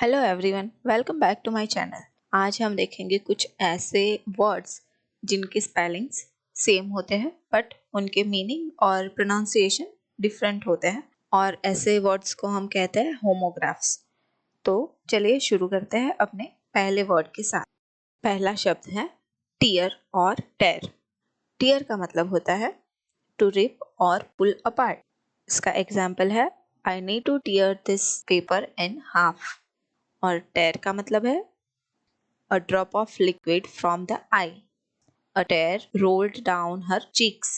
Hello everyone, welcome back to my channel. आज हम देखेंगे कुछ ऐसे वर्ड्स जिनके स्पेलिंग्स सेम होते हैं बट उनके मीनिंग और प्रोनाउंसिएशन डिफरेंट होते हैं, और ऐसे वर्ड्स को हम कहते हैं होमोग्राफ्स। तो चलिए शुरू करते हैं अपने पहले वर्ड के साथ। पहला शब्द है टीयर और टेर। टीयर का मतलब होता है टू रिप और पुल अपार्ट। इसका एग्जाम्पल है I need to tear this paper in half. और टेर का मतलब है a drop of liquid from the eye. A tear rolled down her cheeks.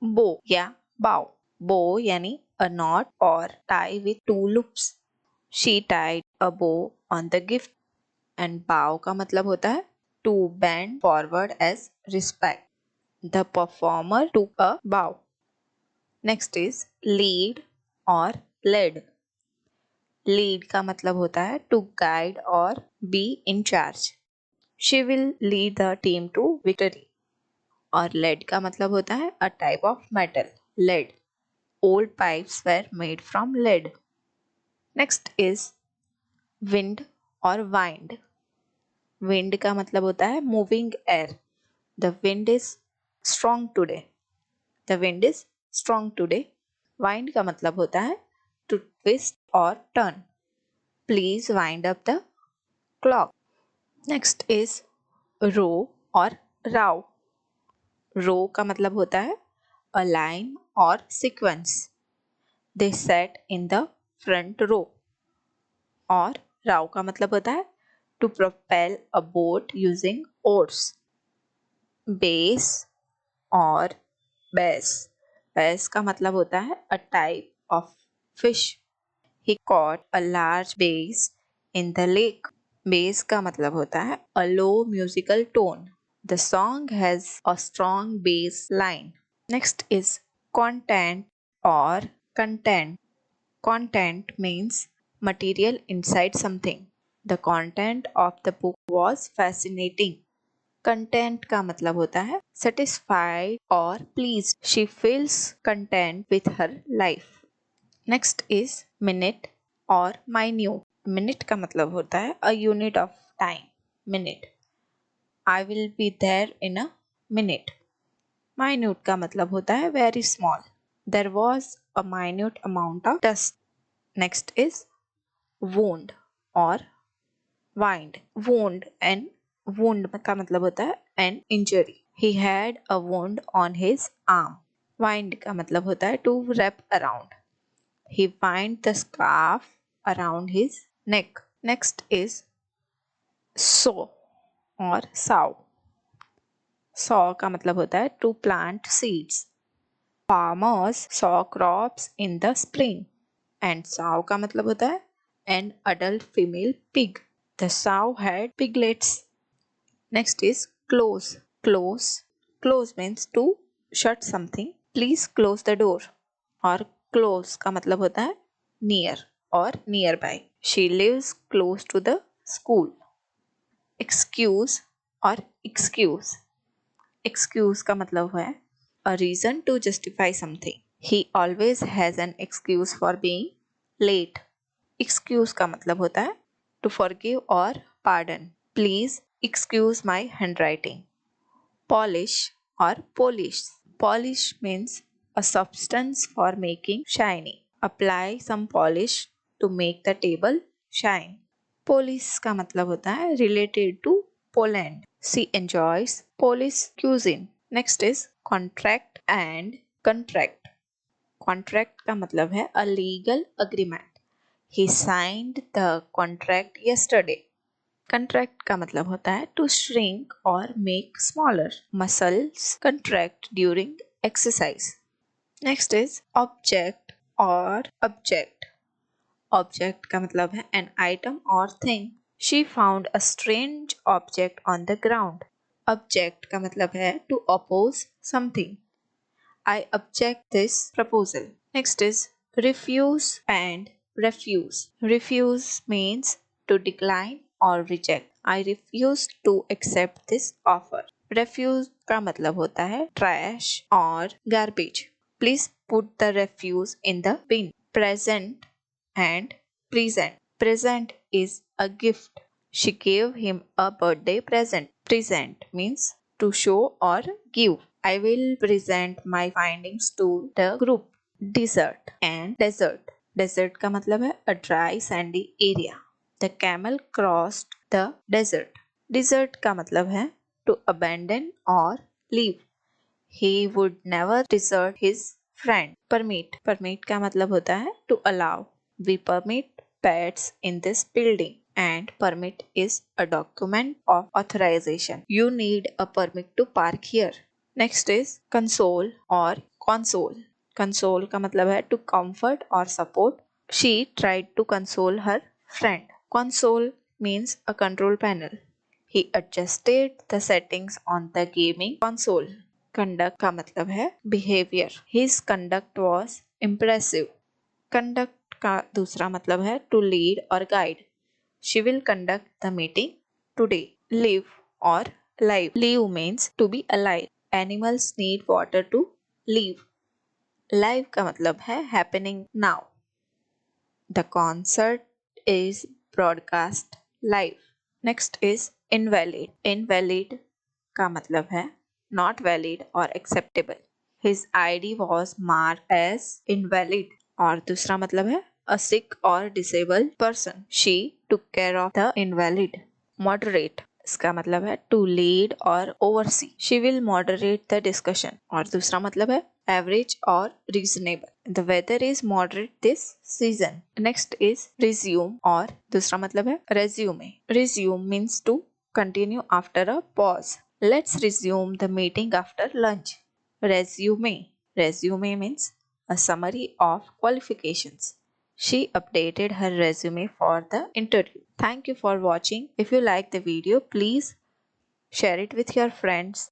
Bow या bow. Bow यानी a knot or tie with two loops. She tied a bow on the gift. And bow का मतलब होता है to bend forward as respect. The performer took a bow. Next is lead or led. Lead का मतलब होता है to guide और be in charge. She will lead the team to victory. और लेड का मतलब होता है a type of metal, lead. Old pipes were made from lead. Next is wind और वाइंड। विंड का मतलब होता है moving air. The wind is strong today. The wind is strong today. Wind का मतलब होता है टू ट्विस्ट और turn. Please wind up the clock. Next is row और row. Row का मतलब होता है a line or sequence. They sat in the front row. और row का मतलब होता है to propel a boat using oars. Bass और bass. Bass का मतलब होता है a type of fish. He caught a large bass in the lake. Bass का मतलब होता है a low musical tone. The song has a strong bass line. Next is content or content. Content means material inside something. The content of the book was fascinating. Content का मतलब होता है satisfied or pleased. She feels content with her life. Next is minute और minute. Minute का मतलब होता है a unit of time, minute. I will be there in a minute. Minute का मतलब होता है very small. There was a minute amount of dust. Next is wound और वाइंड। वोंड एंड वोंड का मतलब होता है an injury. He had a wound on his arm. Wind का मतलब होता है to wrap around. He wound the scarf around his neck. Next is sow और sow. Sow का मतलब होता है to plant seeds. Farmers sow crops in the spring. And sow का मतलब होता है an adult female pig. The sow had piglets. Next is close. Close. Close means to shut something. Please close the door. और close का मतलब होता है near और nearby. She lives close to the school. Excuse और excuse. Excuse का मतलब है a reason to justify something. He always has an excuse for being late. Excuse का मतलब होता है to forgive or pardon. Please excuse my handwriting. Polish और polish. Polish means a substance for making shiny. Apply some polish to make the table shine. Polish का मतलब होता है related to Poland. She enjoys Polish cuisine. Next is contract and contract. Contract का मतलब है a legal agreement. He signed the contract yesterday. Contract का मतलब होता है to shrink or make smaller. Muscles contract during exercise. Next is object or object. Object का मतलब है an item or thing. She found a strange object on the ground. Object का मतलब है to oppose something. I object this proposal. Next is refuse and refuse. Refuse means to decline or reject. I refuse to accept this offer. Refuse का मतलब होता है trash और garbage. Please put the refuse in the bin. Present and present. Present is a gift. She gave him a birthday present. Present means to show or give. I will present my findings to the group. Desert and desert. Desert का मतलब है a dry sandy area. The camel crossed the desert. Desert का मतलब है to abandon or leave. He would never desert his friend. Permit. Permit का मतलब होता है to allow. We permit pets in this building. And permit is a document of authorization. You need a permit to park here. Next is console or console. Console का मतलब है to comfort or support. She tried to console her friend. Console means a control panel. He adjusted the settings on the gaming console. Conduct का मतलब है behavior. His conduct was impressive. Conduct का दूसरा मतलब है to lead or guide. She will conduct the meeting today. Live or live. Live means to be alive. Animals need water to live. Live का मतलब है happening now. The concert is broadcast live. Next is invalid. Invalid का मतलब है not valid or acceptable. His ID was marked as invalid. और दूसरा मतलब है a sick or disabled person. She took care of the invalid. Moderate इसका मतलब है to lead or oversee. She will moderate the discussion. और दूसरा मतलब है average or reasonable. The weather is moderate this season. Next is resume और दूसरा मतलब है resume. Resume means to continue after a pause. Let's resume the meeting after lunch. Resume. Resume means a summary of qualifications. She updated her resume for the interview. Thank you for watching. If you like the video, please share it with your friends.